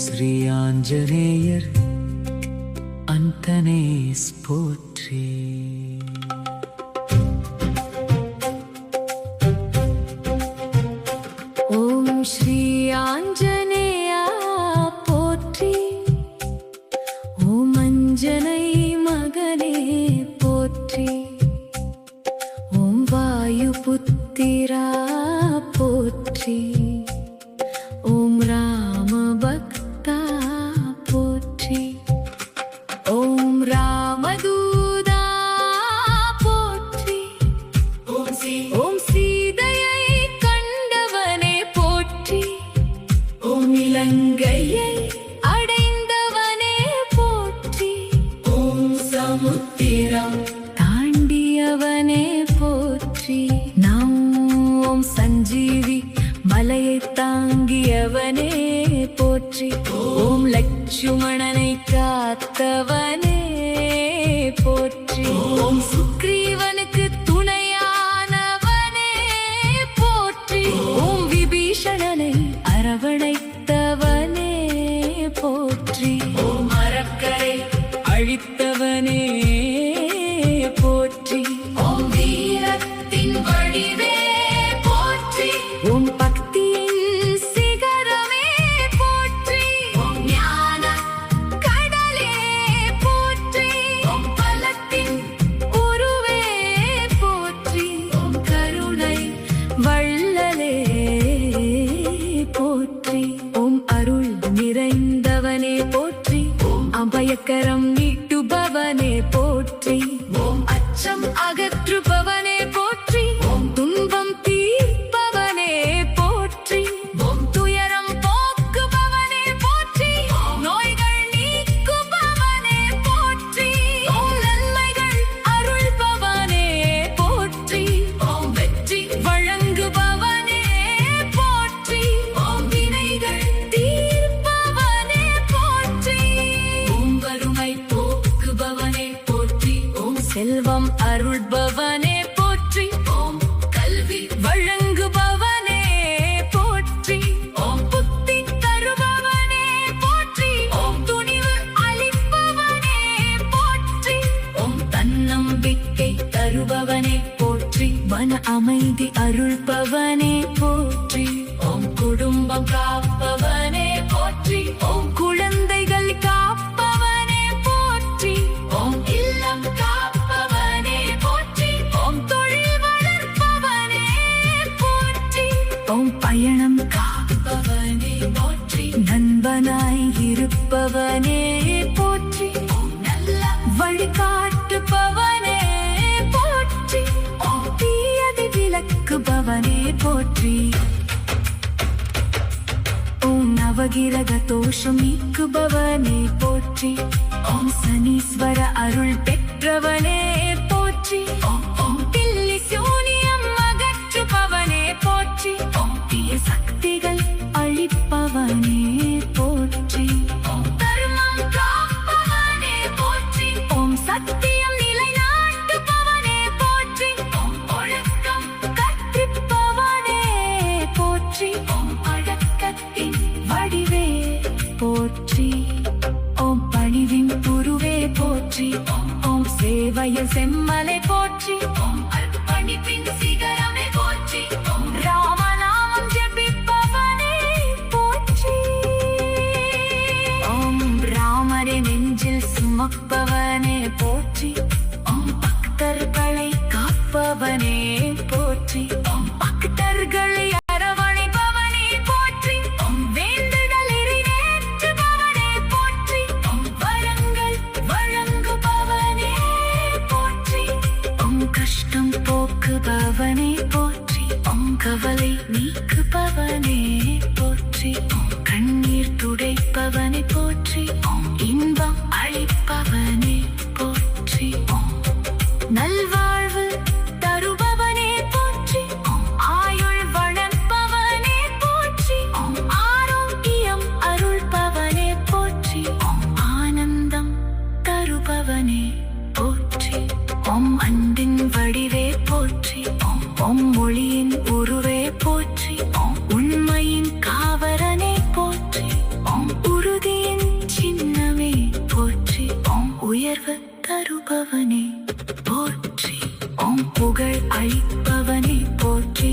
ஸ்ரீ ஆஞ்சநேயர் அந்தனே போற்றி. ஓம் ஸ்ரீ ஆஞ்சநேயா போற்றி. ஓம் அஞ்சனை மகனே போற்றி. ஓம் வாயு புத்திரா போற்றி. ஓம் ராம பக்தா போற்றி. ஓம் ராமதூதா போற்றி. ஓம் சீதையை கண்டவனே போற்றி. ஓம் இலங்கையை அடைந்தவனே போற்றி. ஓம் சமுத்திரம் தாண்டியவனே போற்றி. ஓம் சஞ்சீவி மலையை தாங்கியவனே போற்றி. ஓம் லட்சுமணனை காத்தவனே போற்றி. ஓம் சுக்ரீவனுக்கு துணையானவனே போற்றி. ஓம் விபீஷணனை அரவணைத்தவனே போற்றி. ஓம் அரக்கரை அழித்தவனே போற்றி. ஓம் வீரத்தின் வடிவே போற்றி. ஓம் பக்தியின் சிகரமே போற்றி. ஓம் ஞான கடலே போற்றி. ஓம் பலத்தின் உருவே போற்றி. ஓம் கருணை வள்ளலே போற்றி. ஓம் அருள் நிறைந்தவனே போற்றி. ஓம் அபயக்கரம் நீட்டுபவனே போற்றி. ஓம் அச்சம் அகற்றுபவனே போற்றி. ஓம் துன்பம் தீர்ப்பவனே போற்றி. ஓம் துயரம் போக்குபவனே போற்றி. நோய்கள் நீக்குபவனே போற்றி. ஓம் நன்மைகள் அருள்பவனே போற்றி. ஓம் வெற்றி வழங்குபவனே போற்றி. ஓம் வினைகள் தீர்ப்பவனே போற்றி. ஓம் வறுமை போக்குபவனே போற்றி. ஓம் செல்வம் அருள்பவனே போற்றி. ஓம் கல்வி வழங்குபவனே போற்றி. ஓம் புத்தி தருபவனே போற்றி. ஓம் துணிவு அளிப்பவனே போற்றி. ஓம் தன்னம்பிக்கை தருபவனே போற்றி. மன அமைதி அருள்பவனே போற்றி. ஓம் குடும்பம் காப்பவனே போற்றி. ஓம் குழந்தைகள் காப்பவனே போற்றி. ஓம் இல்லம் காப்பவனே போற்றி. ஓம் தொழில் வளர்ப்பவனே போற்றி. ஓம் பயணம் காப்பவனே போற்றி. நண்பனாய் இருப்பவனே போற்றி. ஓம் நல்ல வழிகாட்டுபவனே போற்றி. ஓம் தீயதை விலக்குபவனே போற்றி. ஓம் நவகிரக தோஷம் நீக்குபவனே போற்றி. ஓம் சனீஸ்வர அருள் பெற்றவனே போற்றி. ஓம் பில்லி சூனியம் அகற்றுபவனே போற்றி. ஓம் தீய சக்திகள் அழிப்பவனே போற்றி. ஓம் தர்மம் காப்பவனே போற்றி. ஓம் சத்தியம் நிலைநாட்டுபவனே போற்றி. ஓம் ஒழுக்கம் கற்பிப்பவனே போற்றி. ஓம் அடக்கத்தின் வடிவே போற்றி. ஓம் பணிவின் உருவே போற்றி. ஓம் சேவையில் செம்மலை போற்றி. ஓம் அர்ப்பணிப்பின் சிகரமே போற்றி. ஓம் ராமநாமம் ஜெபிப்பவனே போற்றி. ஓம் ராமரை நெஞ்சில் சுமப்பவனே போற்றி. ஓம் பக்தர்களை காப்பவனே போற்றி. ஓம் பக்தர்களை அரவணைப்பவனே போற்றி. ஓம் வேண்டுதல் நிறைவேற்றுபவனே போற்றி. ஓம் வரங்கள் வழங்குபவனே போற்றி. ஓம் கஷ்டம் போக்குபவனே போற்றி. ஓம் கவலை நீக்குபவனே போற்றி. ஓம் கண்ணீர் துடைப்பவனே போற்றி. ஓம் இன்பம் அளிப்பவனே போற்றி. ஓம் நல்வாழ்வு தருபவனே போற்றி. காப்பவனே போற்றி ஓம் புகழ் அளிப்பவனே போற்றி